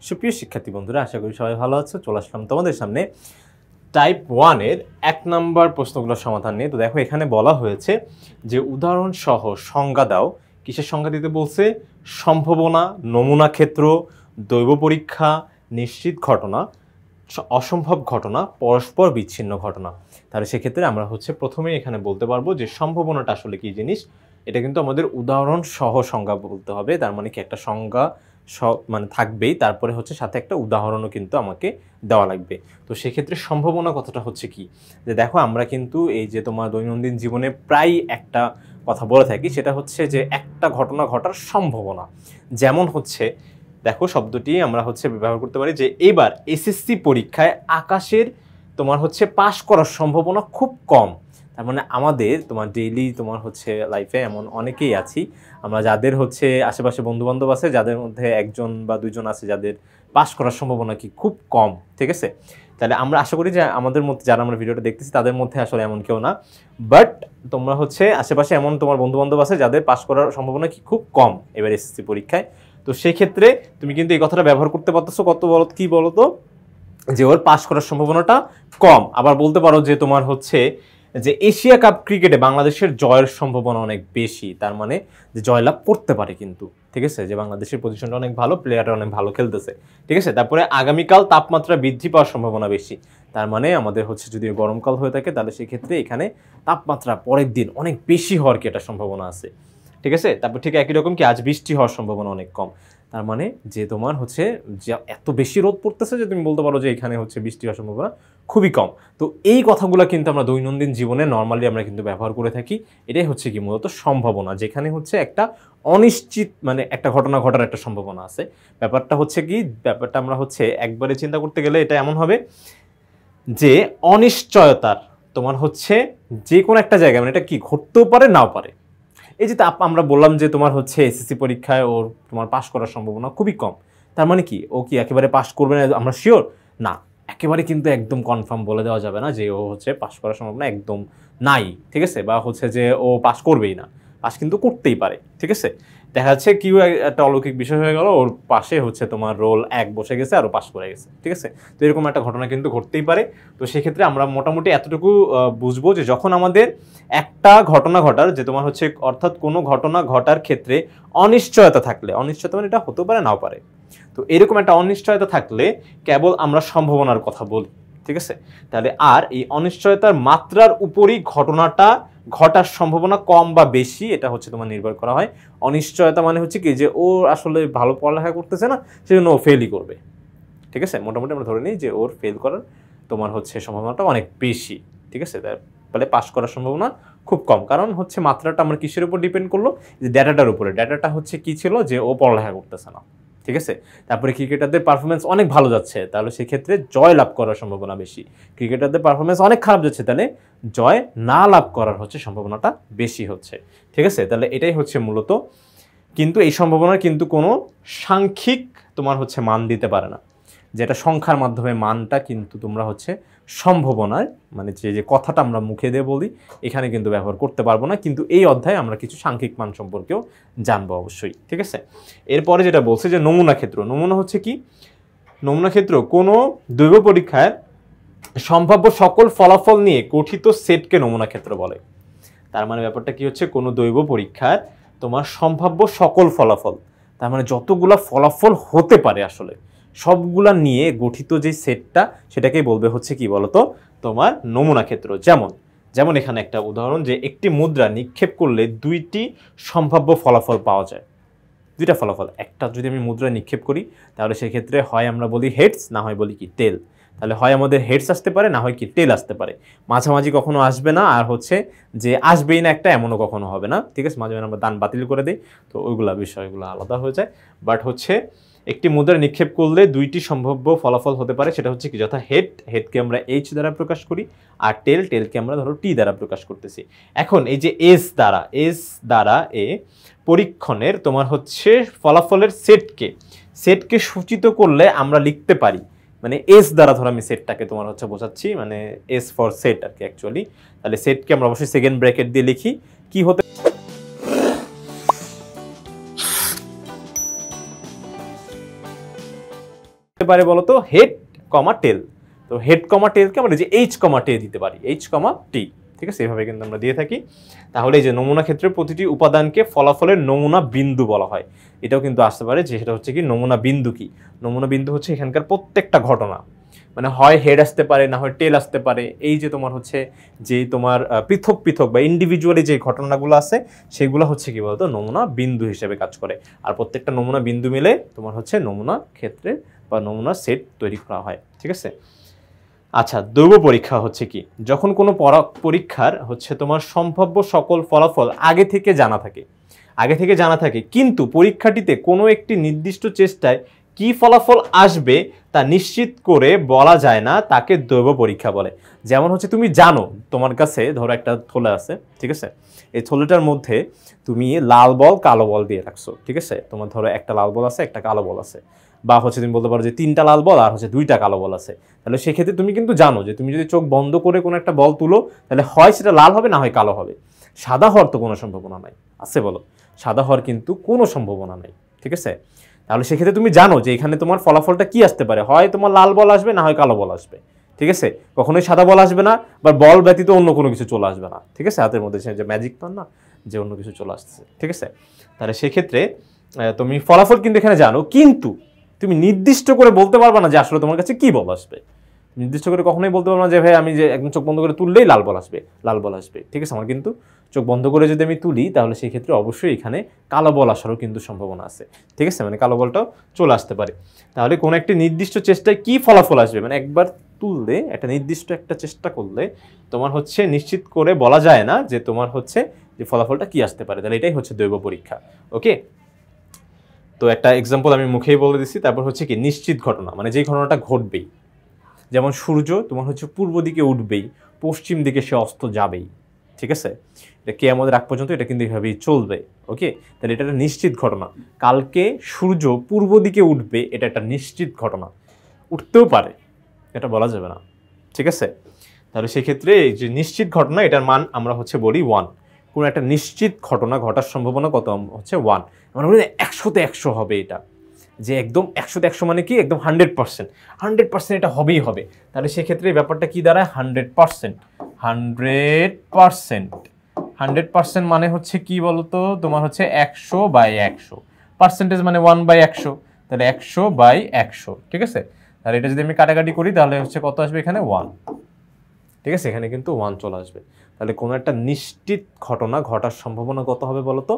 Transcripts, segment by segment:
সুপ্রিয় শিক্ষার্থী বন্ধুরা, আশা করি সবাই ভালো আছো। চলে আসলাম তোমাদের সামনে টাইপ 1 এর 1 নম্বর প্রশ্নগুলোর সমাধান নিয়ে। তো দেখো, এখানে বলা হয়েছে যে উদাহরণ সহ সংজ্ঞা দাও। কিসের সংজ্ঞা দিতে বলছে? সম্ভাবনা, নমুনা ক্ষেত্র, দৈব পরীক্ষা, নিশ্চিত ঘটনা, অসম্ভব ঘটনা, পরস্পর বিচ্ছিন্ন ঘটনা। তাহলে সেক্ষেত্রে আমরা প্রথমেই এখানে বলতে পারবো যে সম্ভাবনাটা আসলে কি জিনিস। এটা কিন্তু আমাদের উদাহরণ সহ সংজ্ঞা বলতে হবে। তার মানে কি, একটা সংজ্ঞা মানে থাকবেই, তারপরে সাথে একটা উদাহরণও কিন্তু আমাকে দেওয়া লাগবে। তো সেক্ষেত্রে সম্ভাবনা কথাটা কি, যে দেখো আমরা কিন্তু এই যে তোমার দৈনন্দিন জীবনে প্রায় একটা কথা বলে থাকি, সেটা যে একটা ঘটনা ঘটার সম্ভাবনা। যেমন দেখো, শব্দটি আমরা ব্যবহার করতে পারি যে এবার এসএসসি পরীক্ষায় আকাশের তোমার পাস করার সম্ভাবনা খুব কম। তার মানে আমাদের তোমার ডেইলি তোমার লাইফে এমন অনেকেই আছি আমরা, যাদের আশেপাশে বন্ধুবান্ধব আছে, যাদের মধ্যে একজন বা দুইজন আছে যাদের পাস করার সম্ভাবনা কি খুব কম। ঠিক আছে, তাহলে আমরা আশা করি যে আমাদের মধ্যে যারা আমরা ভিডিওটা দেখতেছি তাদের মধ্যে আসলে এমন কেউ না, বাট তোমরা আশেপাশে এমন তোমার বন্ধুবান্ধব আছে যাদের পাস করার সম্ভাবনা কি খুব কম এবার এসএসসি পরীক্ষায়। তো সেই ক্ষেত্রে তুমি কিন্তু এই কথাটা ব্যবহার করতে পারতেছো, কি বলতো, যে ওর পাস করার সম্ভাবনাটা কম। আবার বলতে পারো যে তোমার যে এশিয়া কাপ ক্রিকেটে বাংলাদেশের জয়ের সম্ভাবনা অনেক বেশি। তার মানে যে জয়লাভ করতে পারে কিন্তু। ঠিক আছে, যে বাংলাদেশের পজিশনটা অনেক ভালো, প্লেয়াররা অনেক ভালো খেলতেছে। ঠিক আছে, তারপরে আগামীকাল তাপমাত্রা বৃদ্ধি পাওয়ার সম্ভাবনা বেশি। তার মানে আমাদের যদি গরমকাল হয়ে থাকে তাহলে সেক্ষেত্রে এখানে তাপমাত্রা পরের দিন অনেক বেশি হওয়ার কি একটা সম্ভাবনা আছে। ঠিক আছে, তারপর ঠিক একই রকম কি আজ বৃষ্টি হওয়ার সম্ভাবনা অনেক কম। তার মানে যে তোমার যে এত বেশি রোদ পড়তেছে যে তুমি বলতে পারো যে এখানে বৃষ্টি হওয়ার সম্ভাবনা খুবই কম। তো এই কথাগুলো কিন্তু আমরা দৈনন্দিন জীবনে নর্মালি আমরা কিন্তু ব্যবহার করে থাকি। এটাই কি মূলত সম্ভাবনা, যেখানে একটা অনিশ্চিত মানে একটা ঘটনা ঘটার একটা সম্ভাবনা আছে। ব্যাপারটা ব্যাপারটা আমরা একবারে চিন্তা করতে গেলে এটা এমন হবে যে অনিশ্চয়তার তোমার যে কোনো একটা জায়গায় মানে এটা কি ঘটতেও পারে, নাও পারে। এই যে আমরা বললাম যে তোমার এসএসসি পরীক্ষায় ওর তোমার পাস করার সম্ভাবনা খুবই কম। তার মানে কি ও কি একেবারে পাস করবে না আমরা শিওর না, একেবারে কিন্তু একদম কনফার্ম বলে দেওয়া যাবে না যে ও পাস করার সম্ভাবনা একদম নাই। ঠিক আছে, বা যে ও পাস করবেই না, পাস কিন্তু করতেই পারে। ঠিক আছে, দেখা যাচ্ছে কি একটা অলৌকিক বিষয় হয়ে গেল, ওর পাশে তোমার রোল 1 বসে গেছে আর ও পাস করে গেছে। ঠিক আছে, তো এরকম একটা ঘটনা কিন্তু ঘটতেই পারে। তো সেক্ষেত্রে আমরা মোটামুটি এতটুকু বুঝবো যে যখন আমাদের একটা ঘটনা ঘটার যে তোমার অর্থাৎ কোনো ঘটনা ঘটার ক্ষেত্রে অনিশ্চয়তা থাকলে, অনিশ্চয়তা মানে এটা হতেও পারে নাও পারে, তো এরকম একটা অনিশ্চয়তা থাকলে কেবল আমরা সম্ভাবনার কথা বলি। ঠিক আছে, তাহলে আর এই অনিশ্চয়তার মাত্রার উপরই ঘটনাটা ঘটার সম্ভাবনা কম বা বেশি এটা তোমার নির্ভর করা হয়। অনিশ্চয়তা মানে কি যে ও আসলে ভালো পড়ালেখা করতেছে না, সেজন্য ও ফেলই করবে। ঠিক আছে, মোটামুটি আমরা ধরে নিই যে ওর ফেল করার তোমার সম্ভাবনাটা অনেক বেশি। ঠিক আছে, তাহলে পাস করার সম্ভাবনা খুব কম। কারণ মাত্রাটা আমরা কিসের উপর ডিপেন্ড করলো? যে ডেটাটার উপরে। ডেটাটা কি ছিল? যে ও পড়ালেখা করতেছে না। ঠিক আছে, তারপরে ক্রিকেটারদের পারফরমেন্স অনেক ভালো যাচ্ছে, তাহলে সেক্ষেত্রে জয় লাভ করার সম্ভাবনা বেশি। ক্রিকেটারদের পারফরমেন্স অনেক খারাপ যাচ্ছে, তাহলে জয় না লাভ করার সম্ভাবনাটা বেশি হচ্ছে। ঠিক আছে, তাহলে এটাই মূলত। কিন্তু এই সম্ভাবনার কিন্তু কোনো সাংখ্যিক তোমার মান দিতে পারে না, যেটা সংখ্যার মাধ্যমে মানটা কিন্তু তোমরা সম্ভাবনায় মানে যে কথাটা আমরা মুখে দিয়ে বলি এখানে কিন্তু ব্যবহার করতে পারবো না। কিন্তু এই অধ্যায়ে আমরা কিছু সাংখ্যিক মান সম্পর্কেও জানবো অবশ্যই। ঠিক আছে, এরপরে যেটা বলছে যে নমুনা ক্ষেত্র। নমুনা কি? নমুনা ক্ষেত্র কোনো দৈব পরীক্ষায় সম্ভাব্য সকল ফলাফল নিয়ে গঠিত সেটকে নমুনা ক্ষেত্র বলে। তার মানে ব্যাপারটা কি কোনো দৈব পরীক্ষার তোমার সম্ভাব্য সকল ফলাফল, তার মানে যতগুলা ফলাফল হতে পারে আসলে সবগুলা নিয়ে গঠিত যে সেটটা, সেটাকেই বলবে কি বলতো তোমার নমুনা ক্ষেত্র। যেমন এখানে একটা উদাহরণ, যে একটি মুদ্রা নিক্ষেপ করলে 2টি সম্ভাব্য ফলাফল পাওয়া যায়। 2টা ফলাফল, একটা যদি আমি মুদ্রা নিক্ষেপ করি তাহলে সেক্ষেত্রে হয় আমরা বলি হেডস, না হয় বলি কি টেল। তাহলে হয় আমাদের হেডস আসতে পারে, না হয় কি টেল আসতে পারে। মাঝামাঝি কখনো আসবে না, আর যে আসবেই না একটা এমনও কখনো হবে না। ঠিক আছে, মাঝে মাঝে আমরা দান বাতিল করে দিই, তো ওইগুলা বিষয়গুলো আলাদা হয়ে যায়। বাট একটি মুদ্রা নিক্ষেপ করলে 2টি সম্ভাব্য ফলাফল হতে পারে, সেটা কি যথা হেডকে আমরা এইচ দ্বারা প্রকাশ করি, আর টেলকে আমরা ধরো টি দ্বারা প্রকাশ করতেছি। এখন এই যে এস দ্বারা এ পরীক্ষণের তোমার ফলাফলের সেটকে সূচিত করলে আমরা লিখতে পারি, মানে এস দ্বারা ধরো আমি সেটটাকে তোমার বোঝাচ্ছি, মানে এস ফর সেট আর কি অ্যাকচুয়ালি। তাহলে সেটকে আমরা অবশ্যই সেকেন্ড ব্র্যাকেট দিয়ে লিখি। কি হতে হতে পারে বলতো হেড কমা টেল। তো হেড কমা টেলকে আমরা যে এইচ কমা টে দিতে পারি, এইচ কমা টি, ঠিক আছে, এভাবে কিন্তু আমরা দিয়ে থাকি। তাহলে এই যে নমুনা ক্ষেত্রে প্রতিটি উপাদানকে ফলাফলের নমুনা বিন্দু বলা হয়। এটাও কিন্তু আসতে পারে যে সেটা হচ্ছে কি নমুনা বিন্দু। কি নমুনা বিন্দু হচ্ছে এখানকার প্রত্যেকটা ঘটনা, মানে হয় হেড আসতে পারে না হয় টেল আসতে পারে। এই যে তোমার হচ্ছে যে তোমার পৃথক পৃথক বা ইন্ডিভিজুয়ালি যে ঘটনাগুলো আছে সেগুলো হচ্ছে কি বলতো নমুনা বিন্দু হিসেবে কাজ করে। আর প্রত্যেকটা নমুনা বিন্দু মিলে তোমার হচ্ছে নমুনা ক্ষেত্রে বা নমুনা সেট তৈরি করা হয়, ঠিক আছে। আচ্ছা, দৈব পরীক্ষা হচ্ছে কি, যখন কোনো পরীক্ষার হচ্ছে তোমার সম্ভাব্য সকল ফলাফল আগে থেকে জানা থাকে কিন্তু পরীক্ষাটিতে কোনো একটি নির্দিষ্ট চেষ্টায় কি ফলাফল আসবে তা নিশ্চিত করে বলা যায় না, তাকে দৈব পরীক্ষা বলে। যেমন হচ্ছে তুমি জানো তোমার কাছে ধরো একটা থলে আছে, ঠিক আছে, এই থলেটার মধ্যে তুমি লাল বল কালো বল দিয়ে রাখছো, ঠিক আছে, তোমার ধরো একটা লাল বল আছে একটা কালো বল আছে, বা হচ্ছে তুমি বলতে পারো যে 3টা লাল বল আর হচ্ছে 2টা কালো বল আছে। তাহলে সেক্ষেত্রে তুমি কিন্তু জানো যে তুমি যদি চোখ বন্ধ করে কোনো একটা বল তুলো তাহলে হয় সেটা লাল হবে না হয় কালো হবে। সাদা হওয়ার তো কোনো সম্ভাবনা নাই, আছে বলো? সাদা হওয়ার কিন্তু কোনো সম্ভাবনা নাই, ঠিক আছে। তাহলে সেক্ষেত্রে তুমি জানো যে এখানে তোমার ফলাফলটা কি আসতে পারে, হয় তোমার লাল বল আসবে না হয় কালো বল আসবে, ঠিক আছে, কখনোই সাদা বল আসবে না বা বল ব্যতীত অন্য কোনো কিছু চলে আসবে না, ঠিক আছে, হাতের মধ্যে যে ম্যাজিক পান না যে অন্য কিছু চলে আসছে, ঠিক আছে। তাহলে সেক্ষেত্রে তুমি ফলাফল কিন্তু এখানে জানো, কিন্তু তুমি নির্দিষ্ট করে বলতে পারবে না যে আসলে তোমার কাছে কি বল আসবে। নির্দিষ্ট করে কখনোই বলতে পারবো না যে ভাই আমি যে একদম চোখ বন্ধ করে তুললেই লাল বল আসবে, ঠিক আছে। আমার কিন্তু চোখ বন্ধ করে যদি আমি তুলি তাহলে সেই ক্ষেত্রে অবশ্যই এখানে কালো বল আসারও কিন্তু সম্ভাবনা আছে, ঠিক আছে, মানে কালো বলটাও চলে আসতে পারে। তাহলে কোনো একটা নির্দিষ্ট চেষ্টায় কি ফলাফল আসবে, মানে একবার তুললে একটা নির্দিষ্ট একটা চেষ্টা করলে তোমার হচ্ছে নিশ্চিত করে বলা যায় না যে তোমার হচ্ছে যে ফলাফলটা কি আসতে পারে। তাহলে এটাই হচ্ছে দৈব পরীক্ষা, ওকে। তো একটা এক্সাম্পল আমি মুখেই বলে দিচ্ছি, তারপর হচ্ছে কি নিশ্চিত ঘটনা, মানে যেই ঘটনাটা ঘটবেই, যেমন সূর্য তোমার হচ্ছে পূর্ব দিকে উঠবেই, পশ্চিম দিকে সে অস্ত যাবেই, ঠিক আছে, এটা কিয়ামতের আগ পর্যন্ত এটা কিন্তু এইভাবেই চলবে, ওকে। তাহলে এটা একটা নিশ্চিত ঘটনা। কালকে সূর্য পূর্ব দিকে উঠবে, এটা একটা নিশ্চিত ঘটনা, উঠতেও পারে, এটা বলা যাবে না, ঠিক আছে। তাহলে সেক্ষেত্রে এই যে নিশ্চিত ঘটনা এটার মান আমরা হচ্ছে বলি 1। কোনো একটা নিশ্চিত ঘটনা ঘটার সম্ভাবনা কত হচ্ছে 1। আমরা বলি 100তে 100 হবে, এটা যে একদম 100তে 100 মানে কি একদম 100% এটা হবেই হবে। তাহলে সেক্ষেত্রে এই ব্যাপারটা কি দাঁড়ায় 100% মানে হচ্ছে কি বলতো তোমার হচ্ছে 100/100, পার্সেন্টেজ মানে 1/100, তাহলে 100/100, ঠিক আছে। তাহলে এটা যদি আমি কাটাকাটি করি তাহলে হচ্ছে কত আসবে এখানে 1, ঠিক আছে, এখানে কিন্তু 1 চলে আসবে। তাহলে কোনো একটা নিশ্চিত ঘটনা ঘটার সম্ভাবনা কত হবে বলতো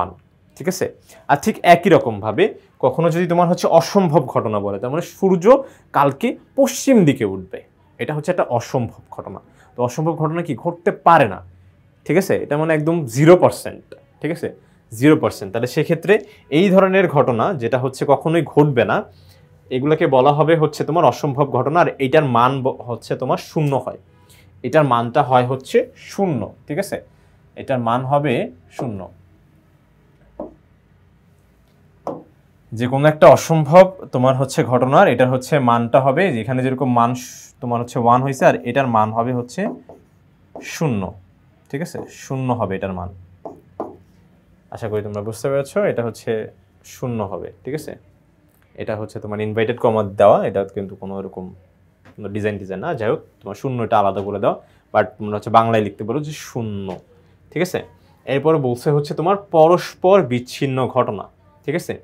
1, ঠিক আছে। আর ঠিক একই রকমভাবে কখনো যদি তোমার হচ্ছে অসম্ভব ঘটনা বলে, তার মানে সূর্য কালকে পশ্চিম দিকে উঠবে, এটা হচ্ছে একটা অসম্ভব ঘটনা। তো অসম্ভব ঘটনা কি ঘটতে পারে না, ঠিক আছে, এটা মানে একদম 0%, ঠিক আছে, 0%। তাহলে সেক্ষেত্রে এই ধরনের ঘটনা যেটা হচ্ছে কখনোই ঘটবে না এগুলোকে বলা হবে হচ্ছে তোমার অসম্ভব ঘটনা। আর এইটার মান হচ্ছে তোমার 0 হয়, এটার মানটা হয় হচ্ছে 0, ঠিক আছে, এটার মান হবে 0। যে কোনো একটা অসম্ভব তোমার হচ্ছে ঘটনার এটার হচ্ছে মানটা হবে, যেখানে যেরকম মান তোমার হচ্ছে 1 হয়েছে আর এটার মান হবে হচ্ছে 0, ঠিক আছে, 0 হবে এটার মান। আশা করি তোমরা বুঝতে পেরেছো, এটা হচ্ছে 0 হবে, ঠিক আছে। এটা হচ্ছে তোমার ইনভাইটেড কমা দেওয়া, এটা কিন্তু কোনো এরকম কোনো ডিজাইন না, যাই হোক তোমার 0 এটা আলাদা করে দাও, বাট তোমরা হচ্ছে বাংলায় লিখতে পারো যে 0, ঠিক আছে। এরপরে বলছে হচ্ছে তোমার পরস্পর বিচ্ছিন্ন ঘটনা, ঠিক আছে।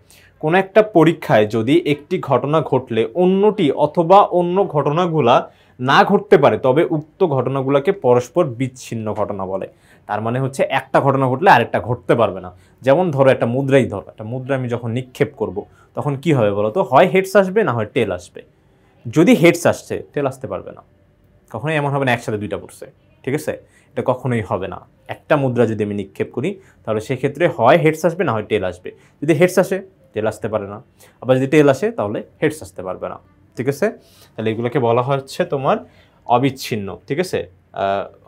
কোনো একটা পরীক্ষায় যদি একটি ঘটনা ঘটলে অন্যটি অথবা অন্য ঘটনাগুলা না ঘটতে পারে তবে উক্ত ঘটনাগুলোকে পরস্পর বিচ্ছিন্ন ঘটনা বলে। তার মানে হচ্ছে একটা ঘটনা ঘটলে আরেকটা ঘটতে পারবে না। যেমন ধরো একটা মুদ্রাই ধরো, একটা মুদ্রা আমি যখন নিক্ষেপ করব তখন কি হবে বলো তো, হয় হেডস আসবে না হয় টেল আসবে। যদি হেডস আসছে টেল আসতে পারবে না, কখনোই এমন হবে না একসাথে 2টা পড়ছে, ঠিক আছে, এটা কখনোই হবে না। একটা মুদ্রা যদি আমি নিক্ষেপ করি তাহলে সেক্ষেত্রে হয় হেডস আসবে না হয় টেল আসবে। যদি হেডস আসে টেল আসতে পারে না, আবার যদি টেল আসে তাহলে হেডস আসতে পারবে না, ঠিক আছে। তাহলে এগুলোকে বলা হচ্ছে তোমার অবিচ্ছিন্ন, ঠিক আছে,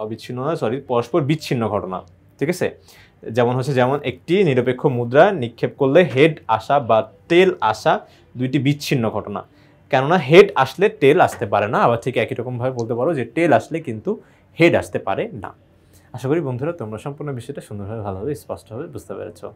অবিচ্ছিন্ন না সরি পরস্পর বিচ্ছিন্ন ঘটনা, ঠিক আছে। যেমন হচ্ছে যেমন একটি নিরপেক্ষ মুদ্রা নিক্ষেপ করলে হেড আসা বা টেল আসা দুইটি বিচ্ছিন্ন ঘটনা, কেননা হেড আসলে টেল আসতে পারে না। আবার ঠিক একই রকমভাবে বলতে পারো যে টেল আসলে কিন্তু হেড আসতে পারে না। আশা করি বন্ধুরা তোমরা সম্পূর্ণ বিষয়টা সুন্দরভাবে ভালোভাবে স্পষ্টভাবে বুঝতে পেরেছো।